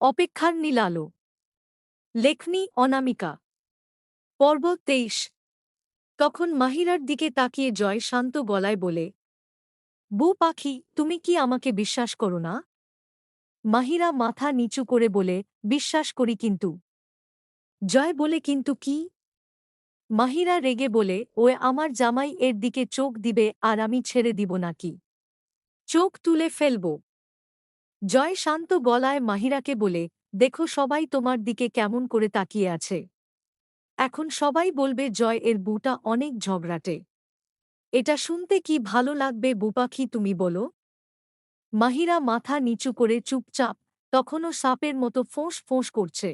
অপেক্ষার নীল আলো। লেখনী অনামিকা। পর্ব ২৩। তখন মাহিরার দিকে তাকিয়ে জয় শান্ত গলায় বলে, বউ পাখি, তুমি কি আমাকে বিশ্বাস করো না? মাহিরা মাথা নিচু করে বলে, বিশ্বাস করি কিন্তু। জয় বলে, কিন্তু কি? মাহিরা রেগে বলে, ওয়ে আমার জামাই এর দিকে চোখ দিবে আর আমি ছেড়ে দিব নাকি? চোখ তুলে ফেলব। জয় শান্ত গলায় মাহিরাকে বলে, দেখো সবাই তোমার দিকে কেমন করে তাকিয়ে আছে। এখন সবাই বলবে জয় এর বউটা অনেক ঝগড়াটে। এটা শুনতে কি ভালো লাগবে বুপাখি, তুমি বলো? মাহিরা মাথা নিচু করে চুপচাপ, তখনও সাপের মতো ফোঁস ফোঁস করছে।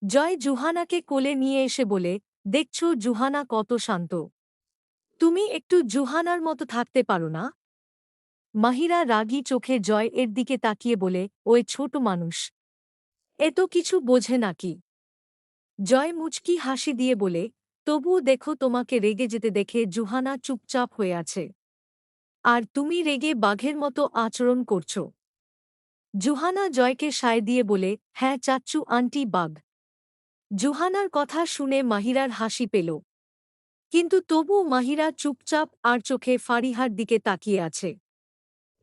জয় জুহানাকে কোলে নিয়ে এসে বলে, দেখছো জুহানা কত শান্ত। তুমি একটু জুহানার মতো থাকতে পারো না? মাহিরা রাগী চোখে জয় এর দিকে তাকিয়ে বলে, ওই ছোট মানুষ, এ তো কিছু বোঝে নাকি? জয় মুচকি হাসি দিয়ে বলে, তবুও দেখো তোমাকে রেগে যেতে দেখে জুহানা চুপচাপ হয়ে আছে। আর তুমি রেগে বাঘের মতো আচরণ করছো। জুহানা জয়কে সায় দিয়ে বলে, হ্যাঁ চাচ্চু আন্টি বাঘ। জুহানার কথা শুনে মাহিরার হাসি পেল। কিন্তু তবুও মাহিরা চুপচাপ আর চোখে ফারিহার দিকে তাকিয়ে আছে।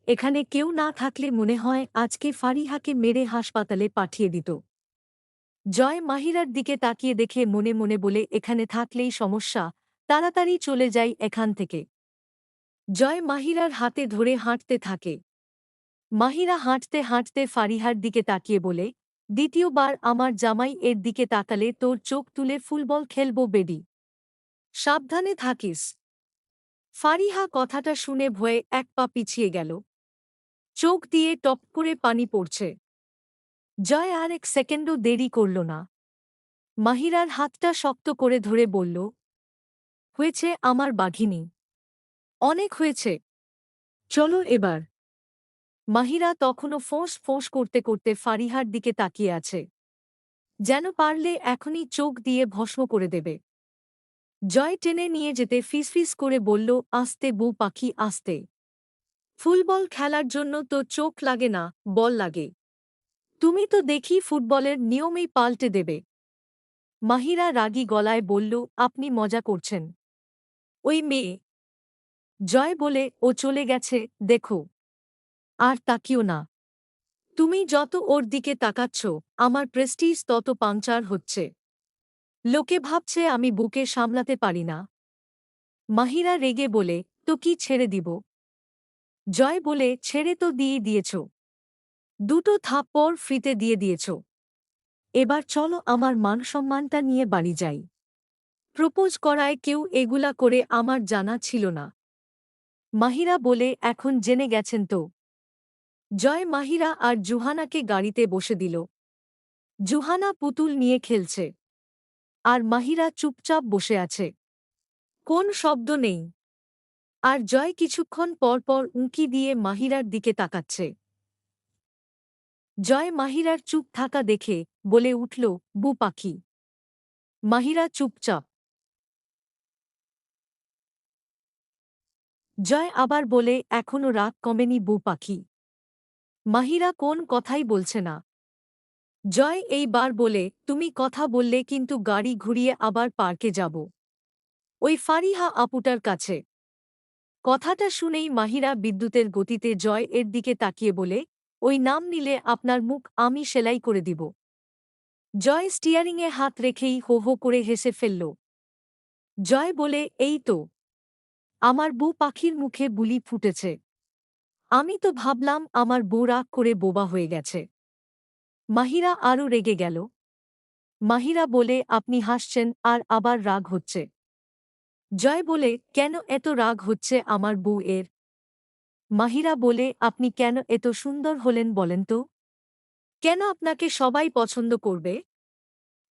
এখানে কেউ না থাকলে মনে হয় আজকে ফারিহাকে মেরে হাসপাতালে পাঠিয়ে দিত। জয় মাহিরার দিকে তাকিয়ে দেখে মনে মনে বলে, এখানে থাকলেই সমস্যা, তাড়াতাড়ি চলে যাই এখান থেকে। জয় মাহিরার হাতে ধরে হাঁটতে থাকে। মাহিরা হাঁটতে হাঁটতে ফারিহার দিকে তাকিয়ে বলে, দ্বিতীয়বার আমার জামাই এর দিকে তাকালে তোর চোখ তুলে ফুটবল খেলব বেডি। সাবধানে থাকিস। ফারিহা কথাটা শুনে ভয়ে এক পা পিছিয়ে গেল। চোখ দিয়ে টপ করে পানি পড়ছে। জয় আর এক সেকেন্ডও দেরি করল না। মাহিরার হাতটা শক্ত করে ধরে বলল, হয়েছে আমার বাঘিনী, অনেক হয়েছে, চলো এবার। মাহিরা তখনও ফোঁস ফোঁস করতে করতে ফারিহার দিকে তাকিয়ে আছে, যেন পারলে এখনই চোখ দিয়ে ভস্ম করে দেবে। জয় টেনে নিয়ে যেতে ফিসফিস করে বলল, আস্তে বউ পাখি আস্তে। ফুটবল খেলার জন্য তো চোখ লাগে না, বল লাগে। তুমি তো দেখি ফুটবলের নিয়মেই পাল্টে দেবে। মাহিরা রাগী গলায় বলল, আপনি মজা করছেন। ওই মেয়ে। জয় বলে, ও চলে গেছে, দেখো। আর তাকিও না। তুমি যত ওর দিকে তাকাচ্ছ, আমার প্রেস্টিজ তত পাংচার হচ্ছে। লোকে ভাবছে আমি বুকে সামলাতে পারি না। মাহিরা রেগে বলে, তো কি ছেড়ে দিব? জয় বলে, ছেড়ে তো দিয়ে দিয়েছ। দুটো থাপ্পড় ফ্রিতে দিয়ে দিয়েছ। এবার চলো আমার মানসম্মানটা নিয়ে বাড়ি যাই। প্রপোজ করায় কেউ এগুলা করে আমার জানা ছিল না। মাহিরা বলে, এখন জেনে গেছেন তো। জয় মাহিরা আর জুহানাকে গাড়িতে বসে দিল। জুহানা পুতুল নিয়ে খেলছে। আর মাহিরা চুপচাপ বসে আছে। কোন শব্দ নেই। আর জয় কিছুক্ষণ পর পর উঁকি দিয়ে মাহিরার দিকে তাকাচ্ছে। জয় মাহিরার চুপ থাকা দেখে বলে উঠল, বু পাখি। মাহিরা চুপচাপ। জয় আবার বলে, এখনো রাগ কমেনি বু পাখি। মাহিরা কোন কথাই বলছে না। জয় এইবার বলে, তুমি কথা বললে কিন্তু গাড়ি ঘুরিয়ে আবার পার্কে যাব। ওই ফারিহা আপুটার কাছে। কথাটা শুনেই মাহিরা বিদ্যুতের গতিতে জয় এর দিকে তাকিয়ে বলে, ওই নাম নিলে আপনার মুখ আমি সেলাই করে দিব। জয় স্টিয়ারিংয়ে হাত রেখেই হো হো করে হেসে ফেলল। জয় বলে, এই তো। আমার বউ পাখির মুখে বুলি ফুটেছে। আমি তো ভাবলাম আমার বউ রাগ করে বোবা হয়ে গেছে। মাহিরা আরও রেগে গেল। মাহিরা বলে, আপনি হাসছেন আর আবার রাগ হচ্ছে। জয় বলে, কেন এত রাগ হচ্ছে আমার বউ এর? মাহিরা বলে, আপনি কেন এত সুন্দর হলেন বলেন তো? কেন আপনাকে সবাই পছন্দ করবে?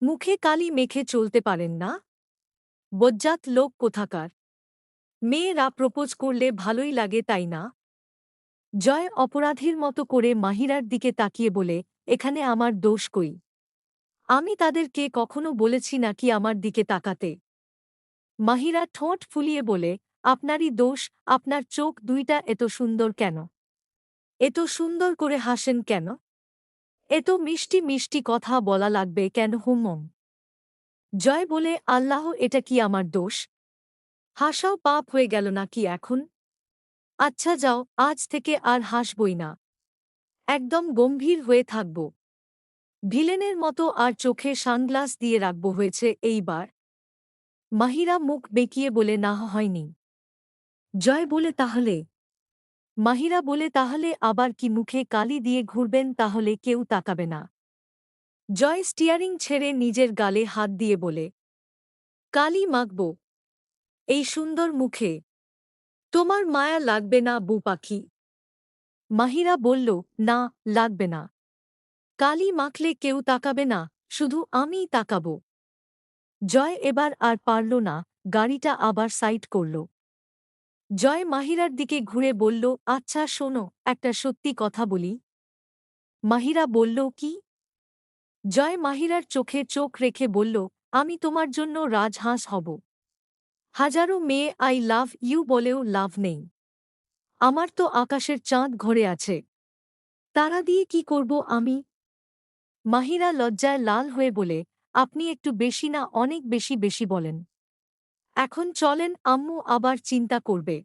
মুখে কালি মেখে চলতে পারেন না? বজ্জাত লোক কোথাকার। মেয়েরা প্রপোজ করলে ভালোই লাগে তাই না? জয় অপরাধীর মতো করে মাহিরার দিকে তাকিয়ে বলে, এখানে আমার দোষ কই? আমি তাদেরকে কখনো বলেছি নাকি আমার দিকে তাকাতে? মাহিরা ঠোঁট ফুলিয়ে বলে, আপনারই দোষ। আপনার চোখ দুইটা এত সুন্দর কেন? এত সুন্দর করে হাসেন কেন? এত মিষ্টি মিষ্টি কথা বলা লাগবে কেন হুমম? জয় বলে আল্লাহ এটা কি আমার দোষ? হাসাও পাপ হয়ে গেল নাকি এখন? আচ্ছা যাও, আজ থেকে আর হাসবই না। একদম গম্ভীর হয়ে থাকব। ভিলেনের মতো আর চোখে সানগ্লাস দিয়ে রাখব হয়েছে এইবার। মাহিরা মুখ বেঁকিয়ে বলে না হয়নি। জয় বলে তাহলে? মাহিরা বলে তাহলে আবার কি মুখে কালি দিয়ে ঘুরবেন তাহলে কেউ তাকাবে না। জয় স্টিয়ারিং ছেড়ে নিজের গালে হাত দিয়ে বলে কালি মাখব এই সুন্দর মুখে? তোমার মায়া লাগবে না বু পাখি? মাহিরা বলল না, লাগবে না। কালি মাখলে কেউ তাকাবে না, শুধু আমিই তাকাব। জয় এবার আর পারল না, গাড়িটা আবার সাইড করল। জয় মাহিরার দিকে ঘুরে বলল আচ্ছা শোনো, একটা সত্যি কথা বলি। মাহিরা বলল কি? জয় মাহিরার চোখে চোখ রেখে বলল আমি তোমার জন্য রাজহাঁস হব। হাজারো মেয়ে আই লাভ ইউ বলেও লাভ নেই। আমার তো আকাশের চাঁদ ঘরে আছে, তারা দিয়ে কি করব আমি? মাহিরা লজ্জায় লাল হয়ে বলে আপনি একটু বেশি না অনেক বেশি বেশি বলেন। এখন চলেন, আম্মু আবার চিন্তা করবে।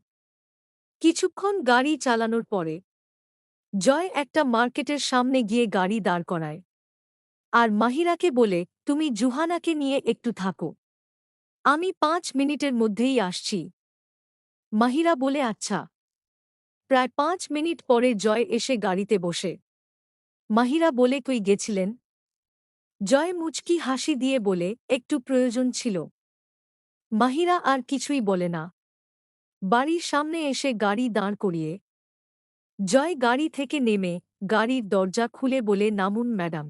কিছুক্ষণ গাড়ি চালানোর পরে জয় একটা মার্কেটের সামনে গিয়ে গাড়ি দাঁড় করায়। আর মাহিরাকে বলে তুমি জুহানাকে নিয়ে একটু থাকো, আমি 5 মিনিটের মধ্যেই আসছি। মাহিরা বলে আচ্ছা। প্রায় 5 মিনিট পরে জয় এসে গাড়িতে বসে। মাহিরা বলে কই গেছিলেন? জয় মুচকি হাসি দিয়ে বলে একটু প্রয়োজন ছিল। মাহিরা আর কিছুই বলে না। বাড়ির সামনে এসে গাড়ি দাঁড় করিয়ে জয় গাড়ি থেকে নেমে গাড়ির দরজা খুলে বলে নামুন ম্যাডাম।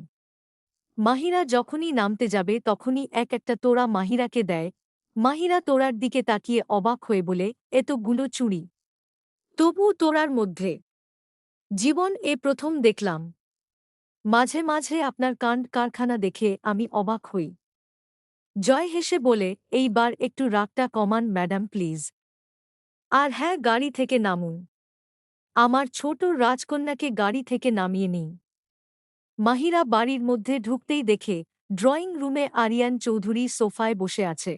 মাহিরা যখনই নামতে যাবে তখনই এক একটা তোড়া মাহিরাকে দেয়। মাহিরা তোড়ার দিকে তাকিয়ে অবাক হয়ে বলে এতগুলো চুড়ি, তবু তোড়ার মধ্যে? জীবন এ প্রথম দেখলাম। মাঝে মাঝে আপনার কাণ্ড কারখানা দেখে আমি অবাক হই। জয় হেসে বলে এইবার একটু রাগটা কমান ম্যাডাম প্লিজ। আর হ্যাঁ, গাড়ি থেকে নামুন। আমার ছোট রাজকন্যাকে গাড়ি থেকে নামিয়ে নিই। মাহিরা বাড়ির মধ্যে ঢুকতেই দেখে ড্রয়িং রুমে আরিয়ান চৌধুরী সোফায় বসে আছে।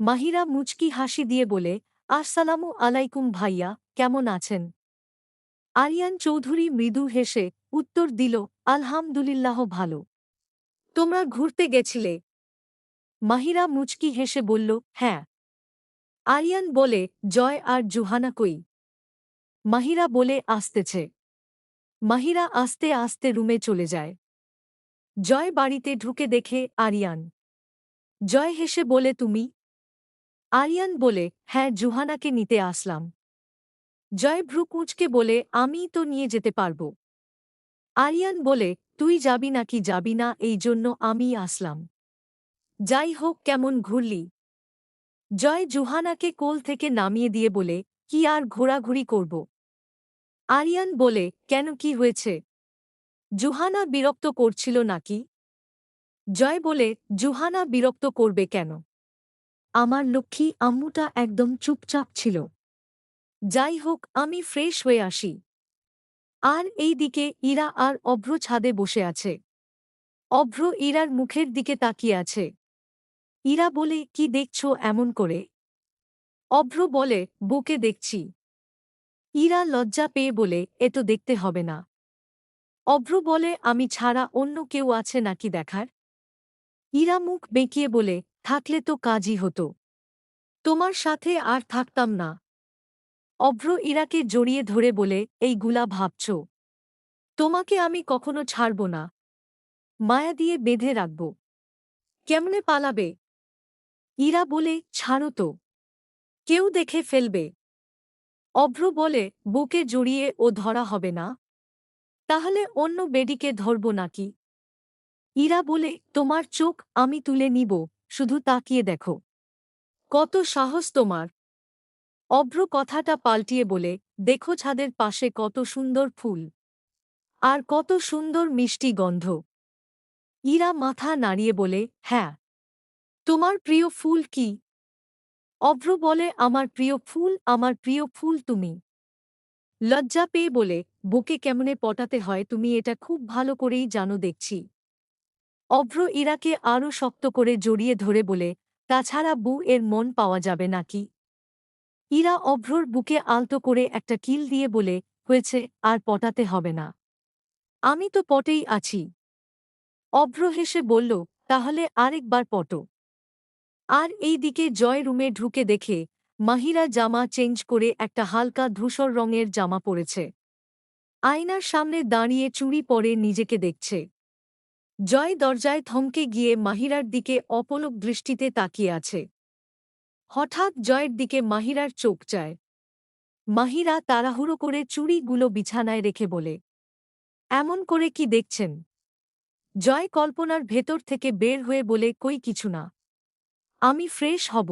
মাহিরা মুচকি হাসি দিয়ে বলে আসসালামু আলাইকুম ভাইয়া, কেমন আছেন? আরিয়ান চৌধুরী মৃদু হেসে উত্তর দিল আলহামদুলিল্লাহ ভালো। তোমরা ঘুরতে গেছিলে? মাহিরা মুচকি হেসে বলল হ্যাঁ। আরিয়ান বলে জয় আর জুহানা কই? মাহিরা বলে আসতেছে। মাহিরা আস্তে আস্তে রুমে চলে যায়। জয় বাড়িতে ঢুকে দেখে আরিয়ান। জয় হেসে বলে তুমি? আরিয়ান বলে হ্যাঁ, জুহানাকে নিতে আসলাম। জয় ভ্রু কুঁচকে বলে আমিই তো নিয়ে যেতে পারব। আরিয়ান বলে তুই যাবি নাকি যাবি না এই জন্য আমিই আসলাম। যাই হোক, কেমন ঘুরলি? জয় জুহানাকে কোল থেকে নামিয়ে দিয়ে বলে কি আর ঘোরাঘুরি করব। আরিয়ান বলে কেন, কি হয়েছে? জুহানা বিরক্ত করছিল নাকি? জয় বলে জুহানা বিরক্ত করবে কেন? আমার লক্ষ্মী আম্মুটা একদম চুপচাপ ছিল। যাই হোক, আমি ফ্রেশ হয়ে আসি। আর এই দিকে ইরা আর অভ্র ছাদে বসে আছে। অভ্র ইরার মুখের দিকে তাকিয়ে আছে। ইরা বলে কি দেখছো এমন করে? অভ্র বলে বুকে দেখছি। ইরা লজ্জা পেয়ে বলে এ তো দেখতে হবে না। অভ্র বলে আমি ছাড়া অন্য কেউ আছে নাকি দেখার? ইরা মুখ বেঁকিয়ে বলে থাকলে তো কাজই হতো, তোমার সাথে আর থাকতাম না। অভ্র ইরাকে জড়িয়ে ধরে বলে এইগুলা ভাবছ? তোমাকে আমি কখনো ছাড়ব না, মায়া দিয়ে বেঁধে রাখব। কেমনে পালাবে? ইরা বলে ছাড়ো তো, কেউ দেখে ফেলবে। অভ্র বলে বুকে জড়িয়ে ও ধরা হবে না? তাহলে অন্য বেডিকে ধরব নাকি? ইরা বলে তোমার চোখ আমি তুলে নিব, শুধু তাকিয়ে দেখো। কত সাহস তোমার? অভ্র কথাটা পাল্টিয়ে বলে দেখো ছাদের পাশে কত সুন্দর ফুল, আর কত সুন্দর মিষ্টি গন্ধ। ইরা মাথা নাড়িয়ে বলে হ্যাঁ। তোমার প্রিয় ফুল কি? অভ্র বলে আমার প্রিয় ফুল তুমি। লজ্জা পেয়ে বলে বুকে কেমনে পটাতে হয় তুমি এটা খুব ভালো করেই জানো দেখছি। অভ্র ইরাকে আরও শক্ত করে জড়িয়ে ধরে বলে, তাছাড়া বউ এর মন পাওয়া যাবে নাকি? ইরা অভ্রর বুকে আলতো করে একটা কিল দিয়ে বলে, হয়েছে, আর পটাতে হবে না। আমি তো পটেই আছি। অভ্র হেসে বলল, তাহলে আরেকবার পটো। আর এই দিকে জয় রুমে ঢুকে দেখে মাহিরা জামা চেঞ্জ করে একটা হালকা ধূসর রঙের জামা পরেছে। আয়নার সামনে দাঁড়িয়ে চুড়ি পরে নিজেকে দেখছে। জয় দরজায় থমকে গিয়ে মাহিরার দিকে অপলক দৃষ্টিতে তাকিয়ে আছে। হঠাৎ জয়ের দিকে মাহিরার চোখ যায়। মাহিরা তাড়াহুড়ো করে চুড়িগুলো বিছানায় রেখে বলে, এমন করে কি দেখছেন? জয় কল্পনার ভেতর থেকে বের হয়ে বলে, কই কিছু না। আমি ফ্রেশ হব।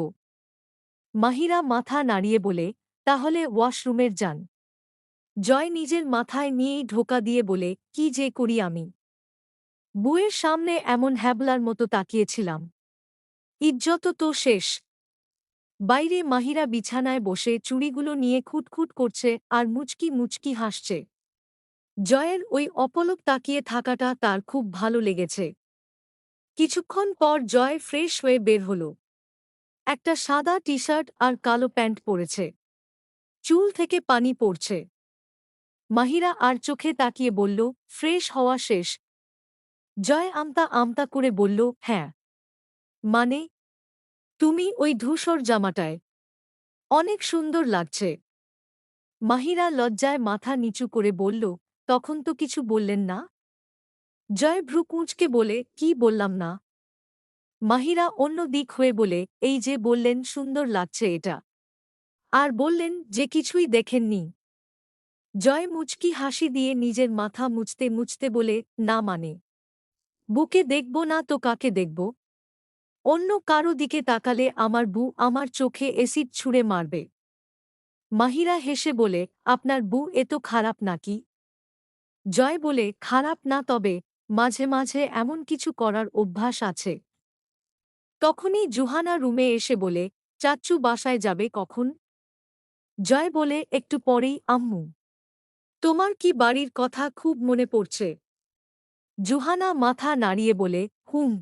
মাহিরা মাথা নাড়িয়ে বলে, তাহলে ওয়াশরুমের যান। জয় নিজের মাথায় নিয়েই ঢোকা দিয়ে বলে, কি যে করি আমি। বউয়ের সামনে এমন হ্যাবলার মতো তাকিয়েছিলাম। ইজ্জত তো শেষ। বাইরে মাহিরা বিছানায় বসে চুড়িগুলো নিয়ে খুটখুট করছে আর মুচকি মুচকি হাসছে। জয়ের ওই অপলক তাকিয়ে থাকাটা তার খুব ভালো লেগেছে। কিছুক্ষণ পর জয় ফ্রেশ হয়ে বের হল। একটা সাদা টি শার্ট আর কালো প্যান্ট পরেছে। চুল থেকে পানি পড়ছে। মাহিরা আর চোখে তাকিয়ে বলল, ফ্রেশ হওয়া শেষ? জয় আমতা আমতা করে বলল, হ্যাঁ। মানে? তুমি ওই ধূসর জামাটায় অনেক সুন্দর লাগছে। মাহিরা লজ্জায় মাথা নিচু করে বলল, তখন তো কিছু বললেন না। জয় ভ্রু কুঁচকে বলে, কি বললাম না? মাহিরা অন্য দিক হয়ে বলে, এই যে বললেন সুন্দর লাগছে এটা। আর বললেন যে কিছুই দেখেননি। জয় মুচকি হাসি দিয়ে নিজের মাথা মুছতে মুছতে বলে, না মানে? বুকে দেখব না তো কাকে দেখব? অন্য কারো দিকে তাকালে আমার বউ আমার চোখে এসিড ছুঁড়ে মারবে। মাহিরা হেসে বলে, আপনার বউ এত খারাপ নাকি? জয় বলে, খারাপ না, তবে মাঝে মাঝে এমন কিছু করার অভ্যাস আছে। তখনই জুহানা রুমে এসে বলে, চাচ্চু বাসায় যাবে কখন? জয় বলে, একটু পরেই আম্মু। তোমার কি বাড়ির কথা খুব মনে পড়ছে? জুহানা মাথা নাড়িয়ে বলে, হুম।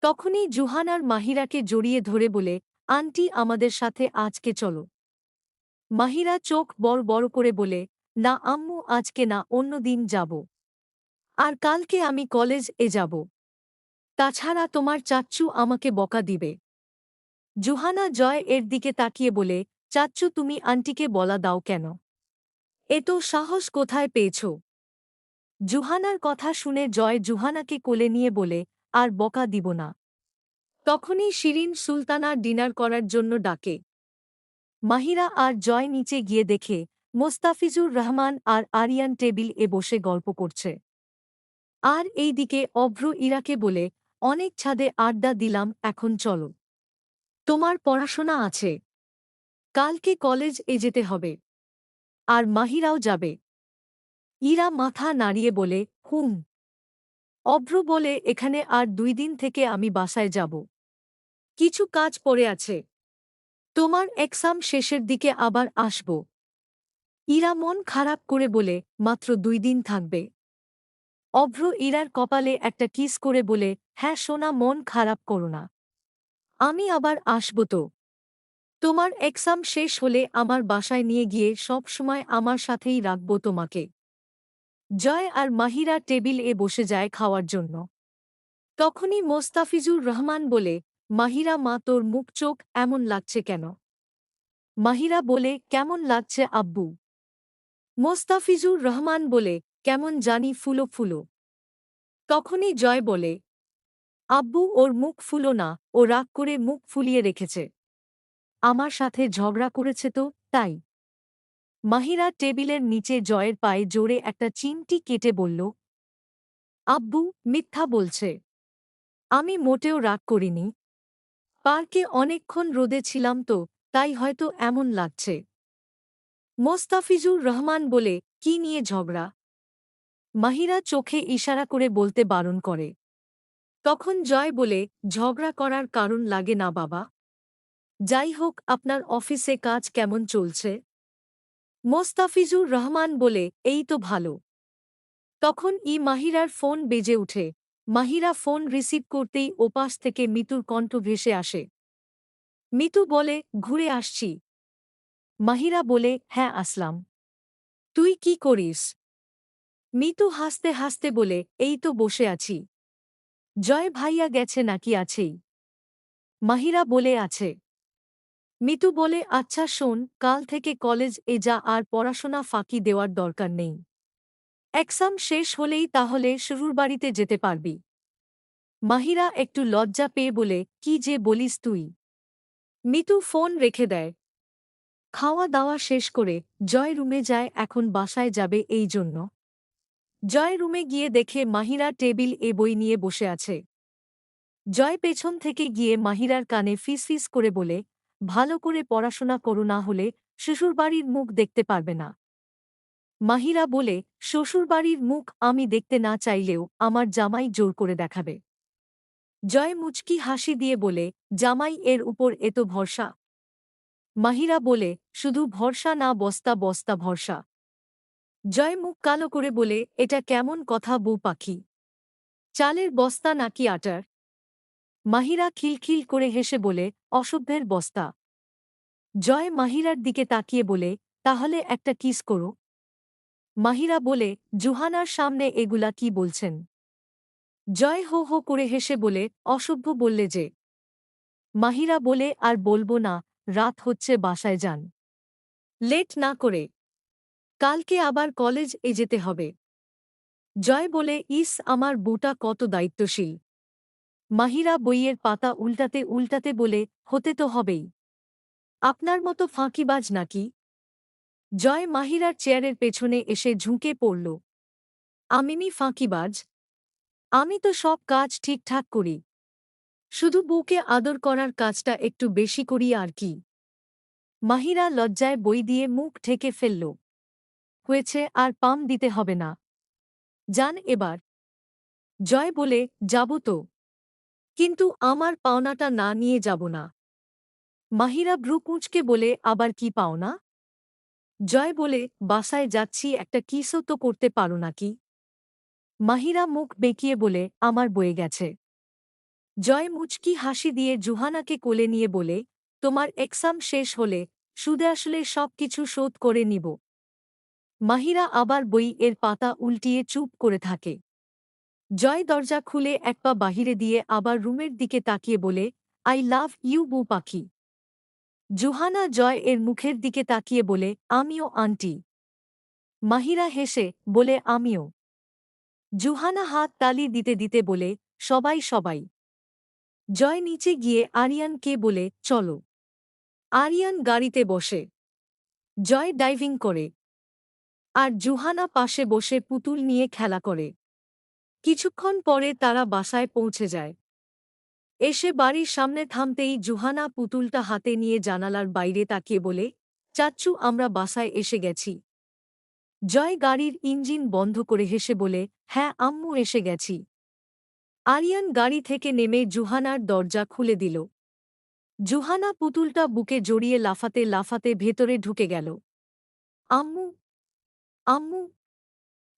তখনই জুহানার মাহিরাকে জড়িয়ে ধরে বলে, আন্টি আমাদের সাথে আজকে চলো। মাহিরা চোখ বড় বড় করে বলে, না আম্মু, আজকে না, অন্য দিন যাব। আর কালকে আমি কলেজ যাব। তাছাড়া তোমার চাচ্চু আমাকে বকা দিবে। জুহানা জয় এর দিকে তাকিয়ে বলে, চাচ্চু তুমি আন্টিকে বলা দাও কেন? এ তো সাহস কোথায় পেয়েছ? জুহানার কথা শুনে জয় জুহানাকে কোলে নিয়ে বলে, আর বকা দিব না। তখনই শিরিন সুলতানা ডিনার করার জন্য ডাকে। মাহিরা আর জয় নিচে গিয়ে দেখে মোস্তাফিজুর রহমান আর আরিয়ান টেবিল বসে গল্প করছে। আর এই দিকে অভ্র ইরাকে বলে, অনেক ছাদে আড্ডা দিলাম, এখন চলো। তোমার পড়াশোনা আছে। কালকে কলেজ যেতে হবে। আর মাহিরাও যাবে। ইরা মাথা নাড়িয়ে বলে, হুম। অভ্র বলে, এখানে আর 2 দিন থেকে আমি বাসায় যাব। কিছু কাজ পড়ে আছে। তোমার এক্সাম শেষের দিকে আবার আসব। ইরা মন খারাপ করে বলে, মাত্র 2 দিন থাকবে। অভ্র ইরার কপালে একটা কিস করে বলে, হ্যাঁ সোনা, মন খারাপ করো না। আমি আবার আসব তো। তোমার এক্সাম শেষ হলে আমার বাসায় নিয়ে গিয়ে সব সময় আমার সাথেই রাখব তোমাকে। জয় আর মাহিরা টেবিল বসে যায় খাওয়ার জন্য। তখনই মোস্তাফিজুর রহমান বলে, মাহিরা মা, তোর মুখ চোখ এমন লাগছে কেন? মাহিরা বলে, কেমন লাগছে আব্বু? মোস্তাফিজুর রহমান বলে, কেমন জানি ফুলো ফুলো। তখনই জয় বলে, আব্বু ওর মুখ ফুলো না, ও রাগ করে মুখ ফুলিয়ে রেখেছে। আমার সাথে ঝগড়া করেছে তো, তাই। মাহিরা টেবিলের নিচে জয়ের পায়ে জোরে একটা চিমটি কেটে বলল, আব্বু মিথ্যা বলছে। আমি মোটেও রাগ করিনি। পার্কে অনেকক্ষণ রোদে ছিলাম তো, তাই হয়তো এমন লাগছে। মোস্তাফিজুর রহমান বলে, কি নিয়ে ঝগড়া? মাহিরা চোখে ইশারা করে বলতে বারণ করে। তখন জয় বলে, ঝগড়া করার কারণ লাগে না বাবা। যাই হোক, আপনার অফিসে কাজ কেমন চলছে? মোস্তাফিজুর রহমান বলে, এই তো ভালো। তখন মাহিরার ফোন বেজে উঠে। মাহিরা ফোন রিসিভ করতেই ওপাশ থেকে মিতুর কণ্ঠ ভেসে আসে। মিতু বলে, ঘুরে আসছি। মাহিরা বলে, হ্যাঁ আসলাম। তুই কি করিস? মিতু হাসতে হাসতে বলে, এই তো বসে আছি। জয় ভাইয়া গেছে নাকি আছেই? মাহিরা বলে, আছে। মিতু বলে, আচ্ছা শোন, কাল থেকে কলেজ যা আর পড়াশোনা ফাঁকি দেওয়ার দরকার নেই। এক্সাম শেষ হলেই তাহলে শ্বশুরবাড়িতে যেতে পারবি। মাহিরা একটু লজ্জা পেয়ে বলে, কি যে বলিস তুই? মিতু ফোন রেখে দেয়। খাওয়া দাওয়া শেষ করে জয় রুমে যায়, এখন বাসায় যাবে এই জন্য। জয় রুমে গিয়ে দেখে মাহিরা টেবিল বই নিয়ে বসে আছে। জয় পেছন থেকে গিয়ে মাহিরার কানে ফিসফিস করে বলে, ভালো করে পড়াশোনা করো, না হলে শ্বশুরবাড়ির মুখ দেখতে পারবে না। মাহিরা বলে, শ্বশুরবাড়ির মুখ আমি দেখতে না চাইলেও আমার জামাই জোর করে দেখাবে। জয় মুচকি হাসি দিয়ে বলে, জামাই এর উপর এত ভরসা? মাহিরা বলে, শুধু ভরসা না, বস্তা বস্তা ভরসা। জয় মুখ কালো করে বলে, এটা কেমন কথা বউ পাখি? চালের বস্তা নাকি আটার? মাহিরা খিলখিল করে হেসে বলে, অসভ্যের বস্তা। জয় মাহিরার দিকে তাকিয়ে বলে, তাহলে একটা কিস করো। মাহিরা বলে, জুহানার সামনে এগুলা কি বলছেন? জয় হো হো করে হেসে বলে, অসভ্য বললে যে। মাহিরা বলে, আর বলবো না, রাত হচ্ছে, বাসায় যান। লেট না করে। কালকে আবার কলেজ যেতে হবে। জয় বলে, ইস আমার বউটা কত দায়িত্বশীল। মাহিরা বইয়ের পাতা উল্টাতে উল্টাতে বলে, হতে তো হবেই। আপনার মতো ফাঁকিবাজ নাকি? জয় মাহিরার চেয়ারের পেছনে এসে ঝুঁকে পড়ল। আমিনি ফাঁকিবাজ? আমি তো সব কাজ ঠিকঠাক করি। শুধু বউকে আদর করার কাজটা একটু বেশি করি আর কি। মাহিরা লজ্জায় বই দিয়ে মুখ ঢেকে ফেলল। হয়েছে, আর পাম দিতে হবে না। যান এবার। জয় বলে, যাব তো, কিন্তু আমার পাওনাটা না নিয়ে যাব না। মাহিরা ভ্রু কুঁচকে বলে, আবার কি পাওনা? জয় বলে, বাসায় যাচ্ছি, একটা কিসও তো করতে পারো নাকি? মাহিরা মুখ বেঁকিয়ে বলে, আমার বয়ে গেছে। জয় মুচকি হাসি দিয়ে জুহানাকে কোলে নিয়ে বলে, তোমার এক্সাম শেষ হলে সুদে আসলে সব কিছু শোধ করে নিব। মাহিরা আবার বই পাতা উল্টিয়ে চুপ করে থাকে। জয় দরজা খুলে এক পা বাহিরে দিয়ে আবার রুমের দিকে তাকিয়ে বলে, আই লাভ ইউ বউ পাখি। জুহানা জয় মুখের দিকে তাকিয়ে বলে, আমিও আন্টি। মাহিরা হেসে বলে, আমিও। জুহানা হাত তালি দিতে দিতে বলে, সবাই সবাই। জয় নিচে গিয়ে আরিয়ানকে বলে, চলো। আরিয়ান গাড়িতে বসে। জয় ডাইভিং করে। আর জুহানা পাশে বসে পুতুল নিয়ে খেলা করে। কিছুক্ষণ পরে তারা বাসায় পৌঁছে যায়। এসে বাড়ির সামনে থামতেই জুহানা পুতুলটা হাতে নিয়ে জানালার বাইরে তাকিয়ে বলে, চাচ্চু আমরা বাসায় এসে গেছি। জয় গাড়ির ইঞ্জিন বন্ধ করে হেসে বলে, হ্যাঁ আম্মু এসে গেছি। আরিয়ান গাড়ি থেকে নেমে জুহানার দরজা খুলে দিল। জুহানা পুতুলটা বুকে জড়িয়ে লাফাতে লাফাতে ভেতরে ঢুকে গেল। আম্মু, আম্মু,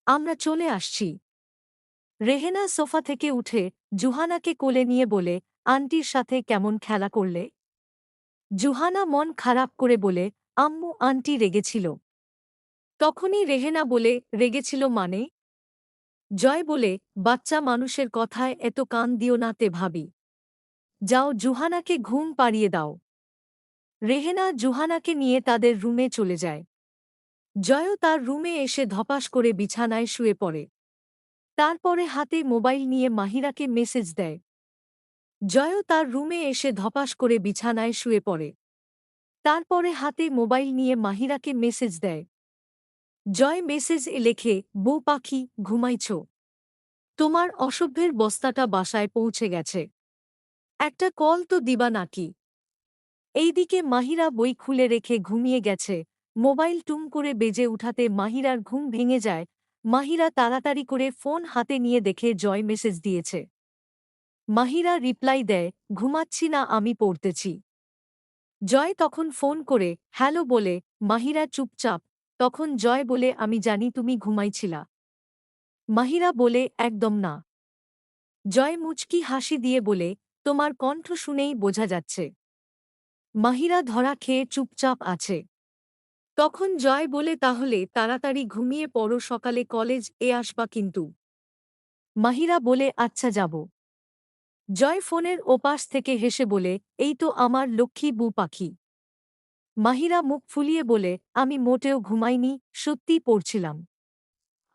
আমরা চলে আসছি। রেহেনা সোফা থেকে উঠে জুহানাকে কোলে নিয়ে বলে, আন্টির সাথে কেমন খেলা করলে? জুহানা মন খারাপ করে বলে, আম্মু আন্টি রেগেছিল। তখনই রেহেনা বলে, রেগেছিল মানে? জয় বলে, বাচ্চা মানুষের কথায় এত কান দিও না তে ভাবি। যাও জুহানাকে ঘুম পাড়িয়ে দাও। রেহেনা জুহানাকে নিয়ে তাদের রুমে চলে যায়। জয়ও তার রুমে এসে ধপাস করে বিছানায় শুয়ে পড়ে। তারপরে হাতে মোবাইল নিয়ে মাহিরাকে মেসেজ দেয়। জয়ও তার রুমে এসে ধপাস করে বিছানায় শুয়ে পড়ে। তারপরে হাতে মোবাইল নিয়ে মাহিরাকে মেসেজ দেয়। জয় মেসেজ লেখে, বউ পাখি, ঘুমাইছ? তোমার অসভ্যের বস্তাটা বাসায় পৌঁছে গেছে। একটা কল তো দিবা নাকি? এইদিকে মাহিরা বই খুলে রেখে ঘুমিয়ে গেছে। মোবাইল টুম করে বেজে উঠাতে মাহিরার ঘুম ভেঙে যায়। মাহিরা তাড়াতাড়ি করে ফোন হাতে নিয়ে দেখে জয় মেসেজ দিয়েছে। মাহিরা রিপ্লাই দেয়, ঘুমাচ্ছি না, আমি পড়তেছি। জয় তখন ফোন করে হ্যালো বলে মাহিরা চুপচাপ। তখন জয় বলে আমি জানি তুমি ঘুমাইছিলা। মাহিরা বলে একদম না। জয় মুচকি হাসি দিয়ে বলে তোমার কণ্ঠ শুনেই বোঝা যাচ্ছে। মাহিরা ধরা খেয়ে চুপচাপ আছে। তখন জয় বলে তাহলে তাড়াতাড়ি ঘুমিয়ে পড়ো, সকালে কলেজ এ আসবা কিন্তু। মাহিরা বলে আচ্ছা যাব। জয় ফোনের ওপাশ থেকে হেসে বলে এই তো আমার লক্ষ্মী বউ পাখি। মাহিরা মুখ ফুলিয়ে বলে আমি মোটেও ঘুমাইনি, সত্যিই পড়ছিলাম।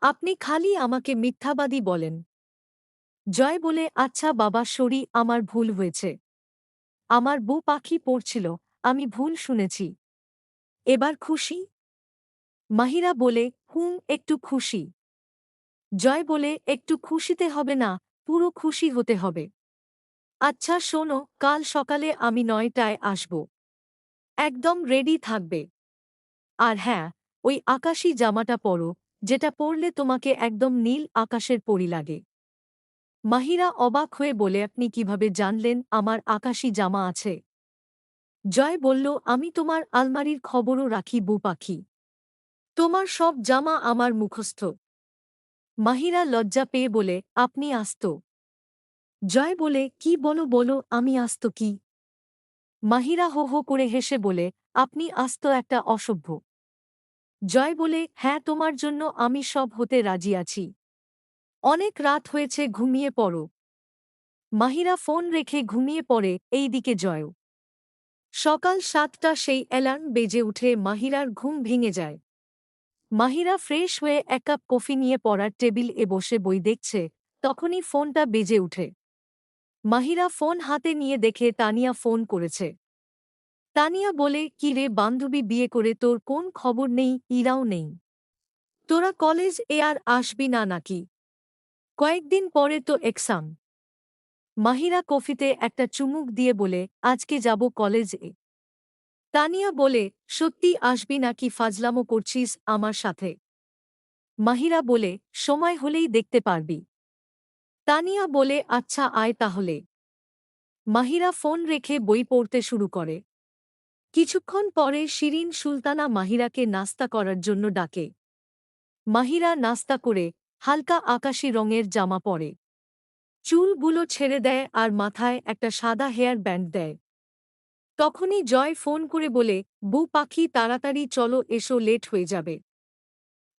আপনি খালি আমাকে মিথ্যাবাদী বলেন। জয় বলে আচ্ছা বাবা, সরি, আমার ভুল হয়েছে। আমার বউ পাখি পড়ছিল, আমি ভুল শুনেছি। এবার খুশি? মাহিরা বলে হুম, একটু খুশি। জয় বলে একটু খুশিতে হবে না, পুরো খুশি হতে হবে। আচ্ছা শোনো, কাল সকালে আমি 9টায় আসব। একদম রেডি থাকবে। আর হ্যাঁ, ওই আকাশী জামাটা পরো, যেটা পরলে তোমাকে একদম নীল আকাশের পরি লাগে। মাহিরা অবাক হয়ে বলে আপনি কিভাবে জানলেন আমার আকাশী জামা আছে? জয় বলল আমি তোমার আলমারির খবরও রাখি বউ পাখি। তোমার সব জামা আমার মুখস্থ। মাহিরা লজ্জা পেয়ে বলে আপনি আস্ত। জয় বলে কি বলো বলো, আমি আস্ত কি? মাহিরা হো হো করে হেসে বলে আপনি আস্ত একটা অসভ্য। জয় বলে হ্যাঁ, তোমার জন্য আমি সব হতে রাজি আছি। অনেক রাত হয়েছে, ঘুমিয়ে পড়ো। মাহিরা ফোন রেখে ঘুমিয়ে পড়ে। এইদিকে জয়। সকাল 7টা, সেই অ্যালার্ম বেজে উঠে মাহিরার ঘুম ভেঙে যায়। মাহিরা ফ্রেশ হয়ে এক কাপ কফি নিয়ে পড়ার টেবিল এ বসে বই দেখছে, তখনই ফোনটা বেজে উঠে। মাহিরা ফোন হাতে নিয়ে দেখে তানিয়া ফোন করেছে। তানিয়া বলে কি রে বান্ধবী, বিয়ে করে তোর কোন খবর নেই, ইরাও নেই। তোরা কলেজ এ আর আসবি না নাকি? কয়েকদিন পরে তো এক্সাম। মাহিরা কফিতে একটা চুমুক দিয়ে বলে আজকে যাব কলেজ এ। তানিয়া বলে সত্যি আসবি নাকি ফাজলামো করছিস আমার সাথে? মাহিরা বলে সময় হলেই দেখতে পারবি। তানিয়া বলে আচ্ছা আয় তাহলে। মাহিরা ফোন রেখে বই পড়তে শুরু করে। কিছুক্ষণ পরে শিরিন সুলতানা মাহিরাকে নাস্তা করার জন্য ডাকে। মাহিরা নাস্তা করে হালকা আকাশী রঙের জামা পরে। চুলগুলো ছেড়ে দেয় আর মাথায় একটা সাদা হেয়ার ব্যান্ড দেয়। তখনই জয় ফোন করে বলে বউ পাখি তাড়াতাড়ি চলো, এসো, লেট হয়ে যাবে।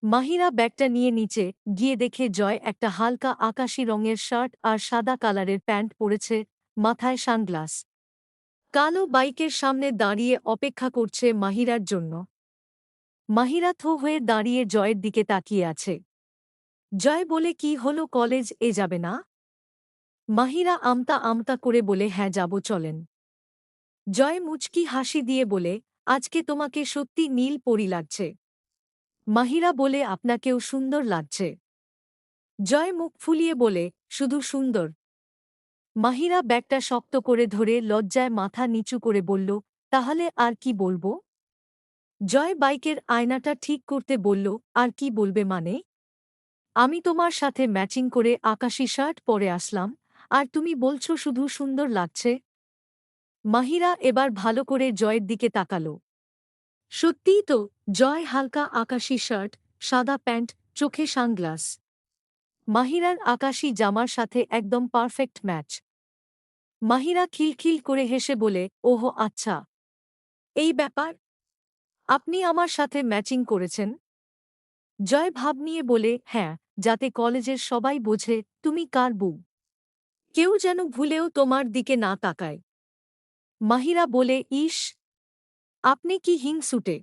মাহিরা ব্যাগটা নিয়ে নিচে গিয়ে দেখে জয় একটা হালকা আকাশী রঙের শার্ট আর সাদা কালারের প্যান্ট পরেছে, মাথায় সানগ্লাস। কালো বাইকের সামনে দাঁড়িয়ে অপেক্ষা করছে মাহিরার জন্য। মাহিরা থো হয়ে দাঁড়িয়ে জয়ের দিকে তাকিয়ে আছে। জয় বলে কি হলো, কলেজ এ যাবে না? মাহিরা আমতা আমতা করে বলে হ্যাঁ যাব, চলেন। জয় মুচকি হাসি দিয়ে বলে আজকে তোমাকে সত্যি নীল পরি লাগছে। মাহিরা বলে আপনাকেও সুন্দর লাগছে। জয় মুখ ফুলিয়ে বলে শুধু সুন্দর? মাহিরা ব্যাগটা শক্ত করে ধরে লজ্জায় মাথা নিচু করে বলল তাহলে আর কি বলবো? জয় বাইকের আয়নাটা ঠিক করতে বলল আর কি বলবে মানে? আমি তোমার সাথে ম্যাচিং করে আকাশী শার্ট পরে আসলাম, আর তুমি বলছো শুধু সুন্দর লাগছে। মাহিরা এবার ভালো করে জয়ের দিকে তাকালো। সত্যিই তো, জয় হালকা আকাশী শার্ট, সাদা প্যান্ট, চোখে সানগ্লাস। মাহিরার আকাশী জামার সাথে একদম পারফেক্ট ম্যাচ। মাহিরা খিলখিল করে হেসে বলে ওহো আচ্ছা, এই ব্যাপার? আপনি আমার সাথে ম্যাচিং করেছেন? জয় ভাব নিয়ে বলে হ্যাঁ, যাতে কলেজের সবাই বোঝে তুমি কার বউ। কেউ যেন ভুলেও তোমার দিকে না তাকায়। মাহিরা বলে ইস, আপনি কি হিংসুটে।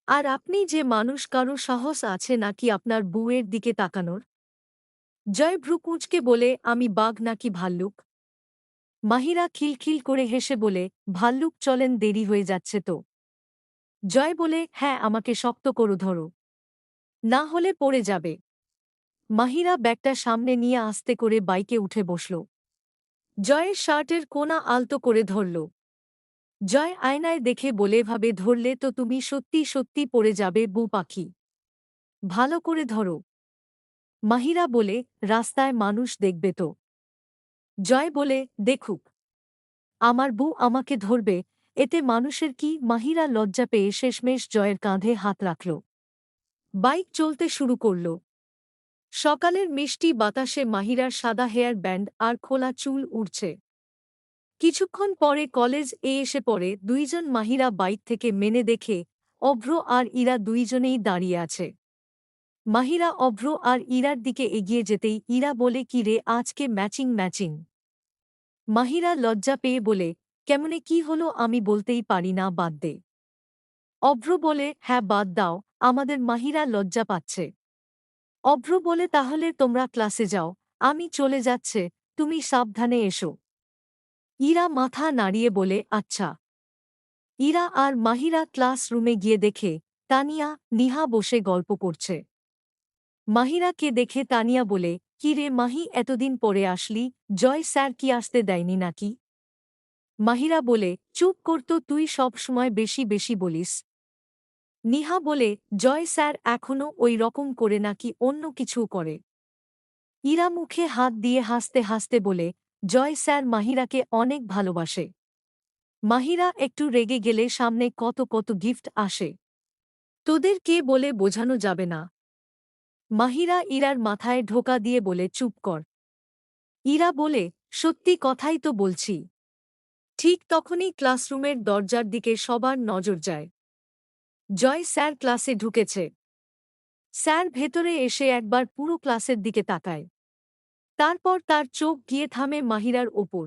আর আপনি যে মানুষ, কারো সাহস আছে নাকি আপনার বউয়ের দিকে তাকানোর? জয় ভ্রু কুঁচকে বলে আমি বাঘ নাকি ভাল্লুক? মাহিরা খিলখিল করে হেসে বলে ভাল্লুক, চলেন, দেরি হয়ে যাচ্ছে তো। জয় বলে হ্যাঁ, আমাকে শক্ত করো, ধরো, না হলে পড়ে যাবে। মাহিরা ব্যাগটা সামনে নিয়ে আস্তে করে বাইকে উঠে বসল। জয়ের শার্টের কোনা আলতো করে ধরল। জয় আয়নায় দেখে বলে ভাবে ধরলে তো তুমি সত্যি সত্যি পড়ে যাবে বউ পাখি, ভালো করে ধরো। মাহিরা বলে রাস্তায় মানুষ দেখবে তো। জয় বলে দেখুক, আমার বউ আমাকে ধরবে, এতে মানুষের কি? মাহিরা লজ্জা পেয়ে শেষমেশ জয়ের কাঁধে হাত রাখল। বাইক চলতে শুরু করল। সকালের মিষ্টি বাতাসে মাহিরার সাদা হেয়ার ব্যান্ড আর খোলা চুল উড়ছে। কিছুক্ষণ পরে কলেজ এসে পড়ে দুইজন। মাহিরা বাইক থেকে মেনে দেখে অভ্র আর ইরা দুইজনেই দাঁড়িয়ে আছে। মাহিরা অভ্র আর ইরার দিকে এগিয়ে যেতেই ইরা বলে, কি রে, আজকে ম্যাচিং ম্যাচিং। মাহিরা লজ্জা পেয়ে বলে, কেমনে কি হলো আমি বলতেই পারি না, বাদ দে। অভ্র বলে, হ্যাঁ বাদ দাও, আমাদের মাহিরা লজ্জা পাচ্ছে। অভ্র বলে, তাহলে তোমরা ক্লাসে যাও, আমি চলে যাচ্ছে, তুমি সাবধানে এসো। ইরা মাথা নাড়িয়ে বলে, আচ্ছা। ইরা আর মাহিরা ক্লাসরুমে গিয়ে দেখে তানিয়া, নিহা বসে গল্প করছে। মাহিরাকে দেখে তানিয়া বলে, কি রে মাহি, এতদিন পরে আসলি, জয় স্যার কি আসতে দেয়নি নাকি? মাহিরা বলে, চুপ করতো, তুই সব সময় বেশি বেশি বলিস। নিহা বলে, জয় স্যার এখনও ওই রকম করে নাকি অন্য কিছু করে? ইরা মুখে হাত দিয়ে হাসতে হাসতে বলে, জয় স্যার মাহিরাকে অনেক ভালোবাসে। মাহিরা একটু রেগে গেলে সামনে কত কত গিফট আসে, তোদের কে বলে বোঝানো যাবে না। মাহিরা ইরার মাথায় ঢোকা দিয়ে বলে, চুপ কর। ইরা বলে, সত্যি কথাই তো বলছি। ঠিক তখনই ক্লাসরুমের দরজার দিকে সবার নজর যায়। জয় স্যার ক্লাসে ঢুকেছে। স্যার ভেতরে এসে একবার পুরো ক্লাসের দিকে তাকায়। তারপর তার চোখ গিয়ে থামে মাহিরার ওপর।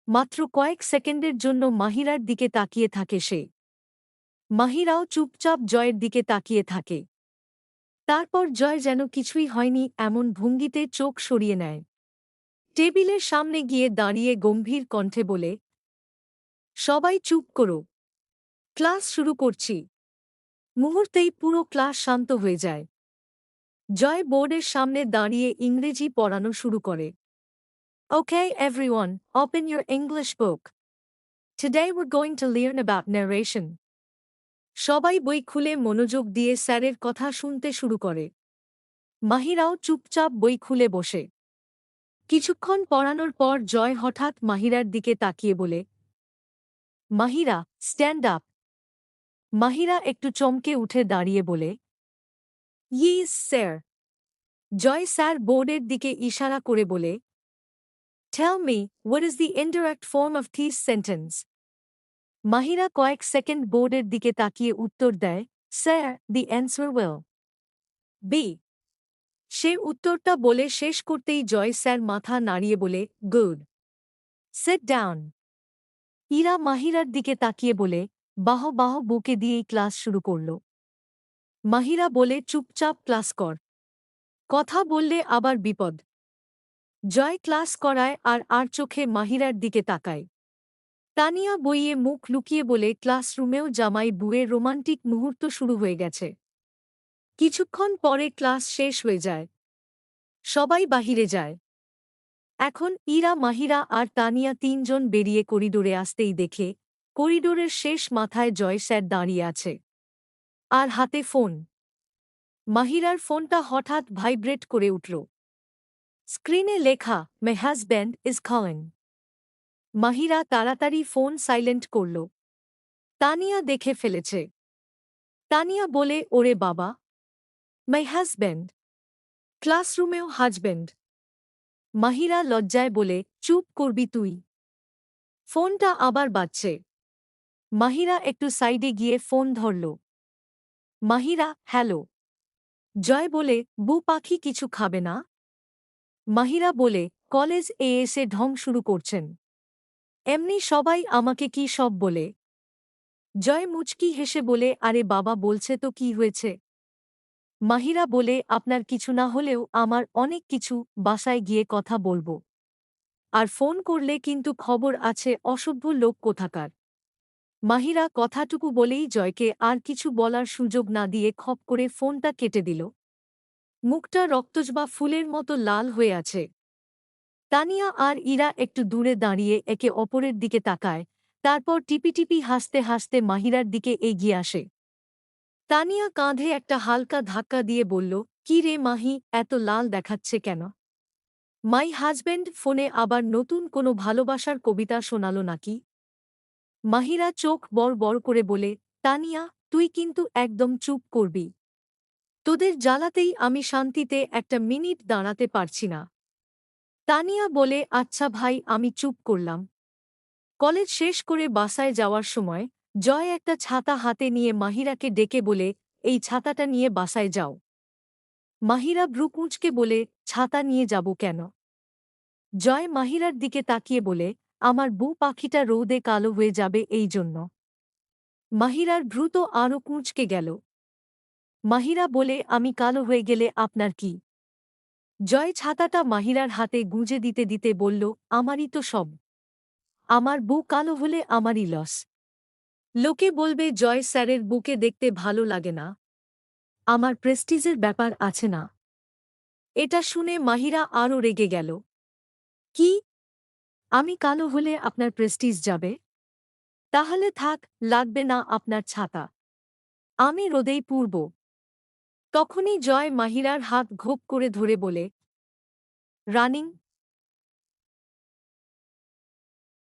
মাত্র কয়েক সেকেন্ডের জন্য মাহিরার দিকে তাকিয়ে থাকে সে। মাহিরাও চুপচাপ জয়ের দিকে তাকিয়ে থাকে। তারপর জয় যেন কিছুই হয়নি এমন ভঙ্গিতে চোখ সরিয়ে নেয়। টেবিলের সামনে গিয়ে দাঁড়িয়ে গম্ভীর কণ্ঠে বলে, সবাই চুপ করো, ক্লাস শুরু করছি। মুহূর্তেই পুরো ক্লাস শান্ত হয়ে যায়। জয় বোর্ডের সামনে দাঁড়িয়ে ইংরেজি পড়ানো শুরু করে। Okay, everyone, open your English book. Today we're going to learn about narration. সবাই বই খুলে মনোযোগ দিয়ে স্যারের কথা শুনতে শুরু করে। মাহিরাও চুপচাপ বই খুলে বসে। কিছুক্ষণ পড়ানোর পর জয় হঠাৎ মাহিরার দিকে তাকিয়ে বলে, মাহিরা, স্ট্যান্ড আপ। মাহিরা একটু চমকে উঠে দাঁড়িয়ে বলে, ইয়েস স্যার। জয় স্যার বোর্ডের দিকে ইশারা করে বলে, tell me, what is the indirect form of this sentence? Mahira কয়েক সেকেন্ড বোর্ডের দিকে তাকিয়ে উত্তর দেয়, sir, the answer will be. সে উত্তরটা বলে শেষ করতেই জয় স্যার মাথা নাড়িয়ে বলে, গুড, সিট ডাউন। ইরা মাহিরার দিকে তাকিয়ে বলে, বাহ বাহ, বুকে দিয়েই ক্লাস শুরু করল। মাহিরা বলে, চুপচাপ ক্লাস কর, কথা বললে আবার বিপদ। জয় ক্লাস করায় আর চোখে মাহিরার দিকে তাকায়। তানিয়া বইয়ে মুখ লুকিয়ে বলে, ক্লাসরুমেও জামাই বুয়ের রোমান্টিক মুহূর্ত শুরু হয়ে গেছে। কিছুক্ষণ পরে ক্লাস শেষ হয়ে যায়। সবাই বাহিরে যায়। এখন ইরা, মাহিরা আর তানিয়া তিনজন বেরিয়ে করিডোরে আসতেই দেখে করিডোরের শেষ মাথায় জয় স্যার দাঁড়িয়ে আছে, আর হাতে ফোন। মাহিরার ফোনটা হঠাৎ ভাইব্রেট করে উঠল। স্ক্রিনে লেখা, my husband is calling. Mahira তাড়াতাড়ি ফোন সাইলেন্ট করল। তানিয়া দেখে ফেলেছে। তানিয়া বলে, ওরে বাবা, মাই হাজব্যান্ড, ক্লাসরুমেও হাজব্যান্ড। মাহিরা লজ্জায় বলে, চুপ করবি তুই। ফোনটা আবার বাজছে। মাহিরা একটু সাইডে গিয়ে ফোন ধরল। মাহিরা, হ্যালো। জয় বলে, বু পাখি কিছু খাবে না? মাহিরা বলে, কলেজ এসে ঢং শুরু করছেন, এমনি সবাই আমাকে কি সব বলে। জয় মুচকি হেসে বলে, আরে বাবা বলছে তো, কি হয়েছে? মাহিরা বলে, আপনার কিছু না হলেও আমার অনেক কিছু, বাসায় গিয়ে কথা বলবো। আর ফোন করলে কিন্তু খবর আছে, অসভ্য লোক কোথাকার। মাহিরা কথাটুকু বলেই জয়কে আর কিছু বলার সুযোগ না দিয়ে খপ করে ফোনটা কেটে দিল। মুখটা রক্তজবা ফুলের মতো লাল হয়ে আছে। তানিয়া আর ইরা একটু দূরে দাঁড়িয়ে একে অপরের দিকে তাকায়, তারপর টিপি টিপি হাসতে হাসতে মাহিরার দিকে এগিয়ে আসে। তানিয়া কাঁধে একটা হালকা ধাক্কা দিয়ে বলল, কি রে মাহি, এত লাল দেখাচ্ছে কেন? মাই হাজব্যান্ড ফোনে আবার নতুন কোনো ভালোবাসার কবিতা শোনালো নাকি? মাহিরা চোখ বড় বড় করে বলে, তানিয়া, তুই কিন্তু একদম চুপ করবি। তোদের জ্বালাতেই আমি শান্তিতে একটা মিনিট দাঁড়াতে পারছি না। তানিয়া বলে আচ্ছা ভাই আমি চুপ করলাম। কলেজ শেষ করে বাসায় যাওয়ার সময় জয় একটা ছাতা হাতে নিয়ে মাহিরাকে ডেকে বলে এই ছাতাটা নিয়ে বাসায় যাও। মাহিরা ভ্রু কুঁচকে বলে ছাতা নিয়ে যাব কেন? জয় মাহিরার দিকে তাকিয়ে বলে আমার বউ পাখিটা রোদে কালো হয়ে যাবে এই জন্য। মাহিরার ভ্রু তো আরও কুঁচকে গেল। মাহিরা বলে আমি কালো হয়ে গেলে আপনার কি? জয় ছাতাটা মাহিরার হাতে গুঁজে দিতে দিতে বলল আমারই তো সব। আমার বউ কালো হলে আমারই লস। লোকে বলবে জয় স্যারের বুকে দেখতে ভালো লাগে না। আমার প্রেস্টিজের ব্যাপার আছে না। এটা শুনে মাহিরা আরও রেগে গেল। কি? আমি কালো হলে আপনার প্রেস্টিজ যাবে? তাহলে থাক, লাগবে না আপনার ছাতা। আমি রোদেই পুড়ব। তখনই জয় মাহিরার হাত ঘোপ করে ধরে বলে রানিং